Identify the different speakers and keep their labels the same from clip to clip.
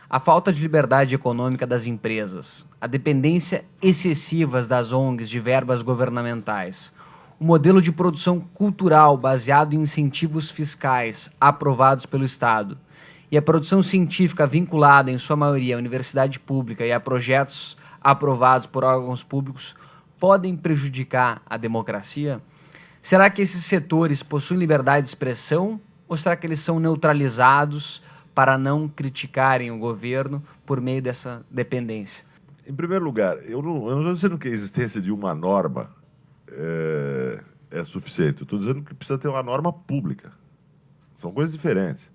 Speaker 1: A falta de liberdade econômica das empresas, a dependência excessiva das ONGs de verbas governamentais, o modelo de produção cultural baseado em incentivos fiscais aprovados pelo Estado e a produção científica vinculada, em sua maioria, à universidade pública e a projetos aprovados por órgãos públicos podem prejudicar a democracia? Será que esses setores possuem liberdade de expressão ou será que eles são neutralizados para não criticarem o governo por meio dessa dependência?
Speaker 2: Em primeiro lugar, eu não estou dizendo que a existência de uma norma é suficiente. Eu estou dizendo que precisa ter uma norma pública. São coisas diferentes.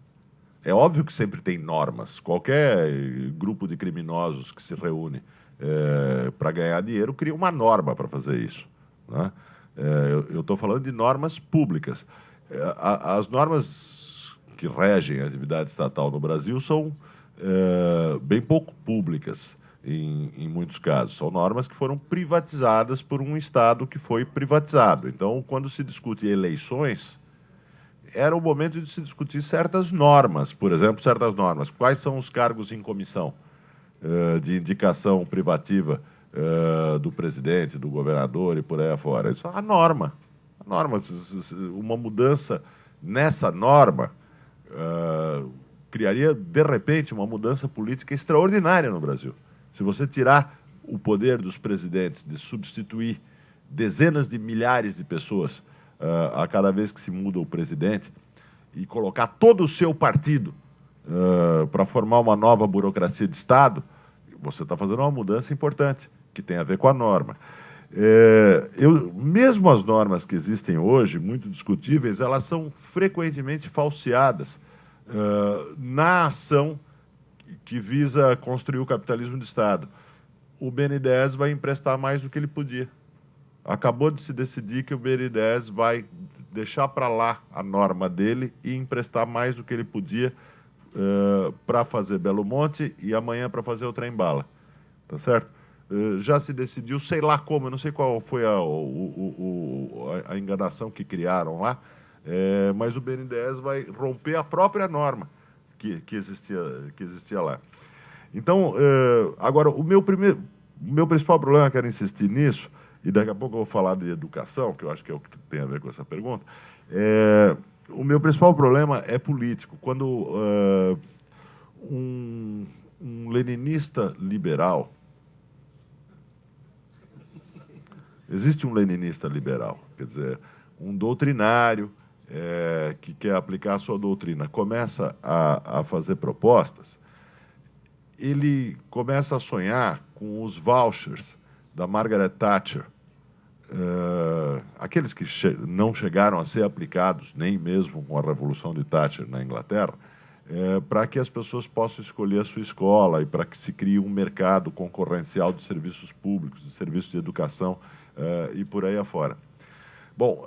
Speaker 2: É óbvio que sempre tem normas. Qualquer grupo de criminosos que se reúne para ganhar dinheiro cria uma norma para fazer isso, né? Eu estou falando de normas públicas. As normas que regem a atividade estatal no Brasil são bem pouco públicas, em muitos casos. São normas que foram privatizadas por um Estado que foi privatizado. Então, quando se discute eleições, era o momento de se discutir certas normas. Por exemplo, certas normas. Quais são os cargos em comissão de indicação privativa do presidente, do governador e por aí afora? Isso é a norma. Uma mudança nessa norma criaria, de repente, uma mudança política extraordinária no Brasil. Se você tirar o poder dos presidentes de substituir dezenas de milhares de pessoas a cada vez que se muda o presidente e colocar todo o seu partido para formar uma nova burocracia de Estado, você está fazendo uma mudança importante, que tem a ver com a norma. Mesmo as normas que existem hoje, muito discutíveis, elas são frequentemente falseadas na ação que visa construir o capitalismo de Estado. O BNDES vai emprestar mais do que ele podia. Acabou de se decidir que o BNDES vai deixar para lá a norma dele e emprestar mais do que ele podia para fazer Belo Monte e amanhã para fazer o trem-bala. Tá certo? Já se decidiu, sei lá como, eu não sei qual foi a enganação que criaram lá, mas o BNDES vai romper a própria norma que existia lá. Então, agora, o meu principal problema, eu quero insistir nisso, e daqui a pouco eu vou falar de educação, que eu acho que é o que tem a ver com essa pergunta, o meu principal problema é político. Quando um leninista liberal... Existe um leninista liberal, quer dizer, um doutrinário que quer aplicar a sua doutrina, começa a fazer propostas, ele começa a sonhar com os vouchers da Margaret Thatcher, aqueles que não chegaram a ser aplicados, nem mesmo com a Revolução de Thatcher na Inglaterra, para que as pessoas possam escolher a sua escola e para que se crie um mercado concorrencial de serviços públicos, de serviços de educação e por aí afora. Bom,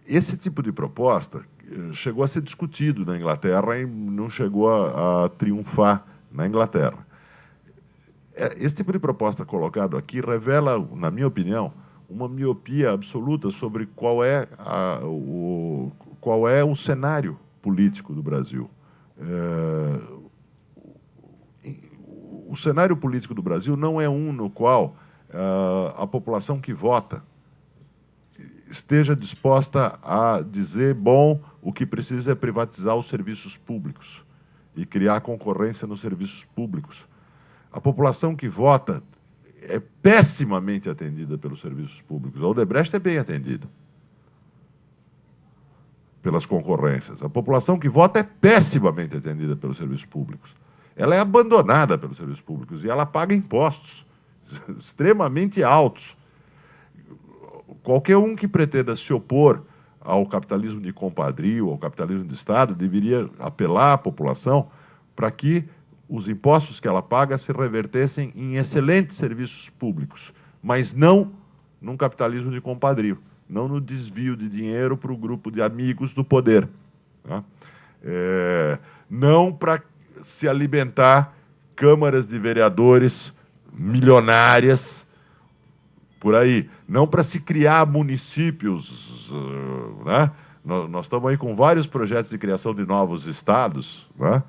Speaker 2: esse tipo de proposta chegou a ser discutido na Inglaterra e não chegou a triunfar na Inglaterra. Esse tipo de proposta colocado aqui revela, na minha opinião, uma miopia absoluta sobre qual é o cenário político do Brasil. O cenário político do Brasil não é um no qual a população que vota esteja disposta a dizer, bom, o que precisa é privatizar os serviços públicos e criar concorrência nos serviços públicos. A população que vota é pessimamente atendida pelos serviços públicos. A Odebrecht é bem atendida pelas concorrências. A população que vota é pessimamente atendida pelos serviços públicos. Ela é abandonada pelos serviços públicos e ela paga impostos extremamente altos. Qualquer um que pretenda se opor ao capitalismo de compadrio, ao capitalismo de Estado, deveria apelar à população para que os impostos que ela paga se revertessem em excelentes serviços públicos, mas não num capitalismo de compadrio, não no desvio de dinheiro para o grupo de amigos do poder, tá? Não para se alimentar câmaras de vereadores milionárias por aí, não para se criar municípios, né? Nós estamos aí com vários projetos de criação de novos estados, né?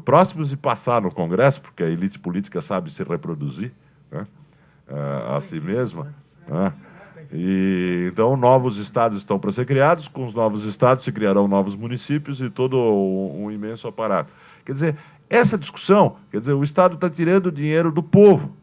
Speaker 2: próximos de passar no Congresso, porque a elite política sabe se reproduzir, né, a si mesma. Né? E, então, novos estados estão para ser criados, com os novos estados se criarão novos municípios e todo um imenso aparato. Quer dizer, essa discussão, quer dizer, o Estado está tirando o dinheiro do povo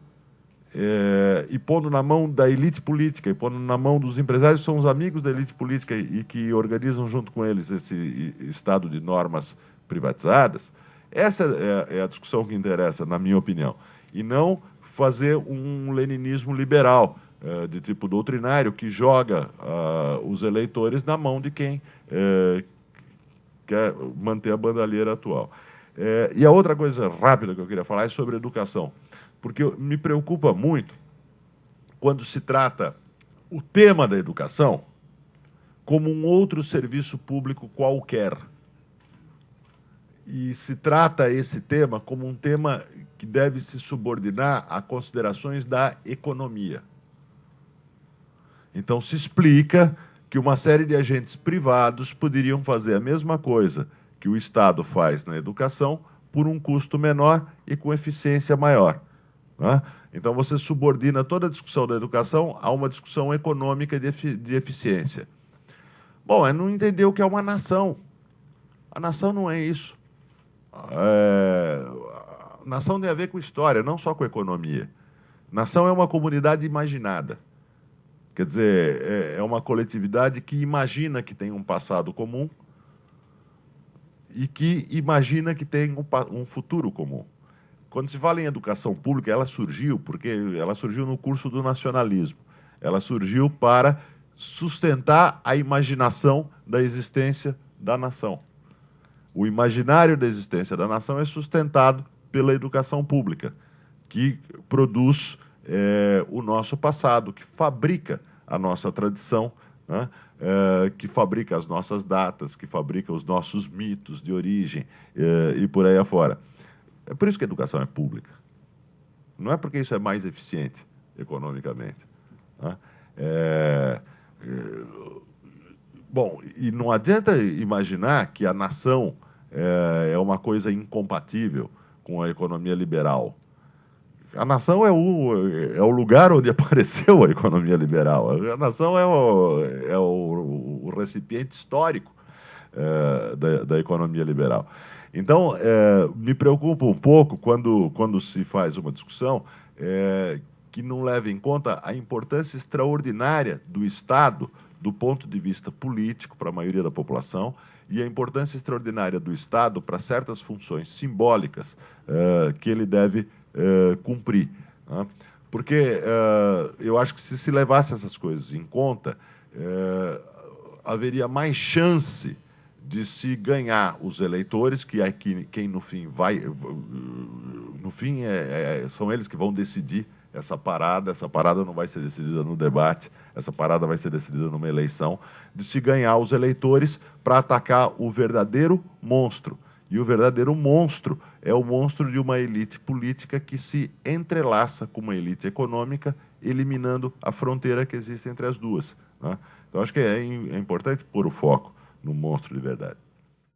Speaker 2: e pondo na mão da elite política, e pondo na mão dos empresários, que são os amigos da elite política e que organizam junto com eles esse estado de normas privatizadas. Essa é a discussão que interessa, na minha opinião, e não fazer um leninismo liberal, de tipo doutrinário, que joga os eleitores na mão de quem quer manter a bandalheira atual. E a outra coisa rápida que eu queria falar é sobre educação, porque me preocupa muito quando se trata o tema da educação como um outro serviço público qualquer. E se trata esse tema como um tema que deve se subordinar a considerações da economia. Então, se explica que uma série de agentes privados poderiam fazer a mesma coisa que o Estado faz na educação por um custo menor e com eficiência maior. Né? Então, você subordina toda a discussão da educação a uma discussão econômica de eficiência. Bom, é não entender o que é uma nação. A nação não é isso. A nação tem a ver com história, não só com economia. Nação é uma comunidade imaginada. Quer dizer, é uma coletividade que imagina que tem um passado comum e que imagina que tem um futuro comum. Quando se fala em educação pública, ela surgiu no curso do nacionalismo. Ela surgiu para sustentar a imaginação da existência da nação. O imaginário da existência da nação é sustentado pela educação pública, que produz o nosso passado, que fabrica a nossa tradição, né? Que fabrica as nossas datas, que fabrica os nossos mitos de origem e por aí afora. É por isso que a educação é pública. Não é porque isso é mais eficiente economicamente. Né? Bom, e não adianta imaginar que a nação é uma coisa incompatível com a economia liberal. A nação é o lugar onde apareceu a economia liberal. A nação é o recipiente histórico da economia liberal. Então, me preocupa um pouco quando se faz uma discussão que não leva em conta a importância extraordinária do Estado do ponto de vista político para a maioria da população e a importância extraordinária do Estado para certas funções simbólicas que ele deve cumprir. Né? Porque eu acho que se levasse essas coisas em conta, haveria mais chance de se ganhar os eleitores, que é quem no fim vai... No fim, são eles que vão decidir essa parada não vai ser decidida no debate, essa parada vai ser decidida numa eleição, de se ganhar os eleitores para atacar o verdadeiro monstro. E o verdadeiro monstro é o monstro de uma elite política que se entrelaça com uma elite econômica, eliminando a fronteira que existe entre as duas. Né? Então, acho que é importante pôr o foco no monstro de verdade.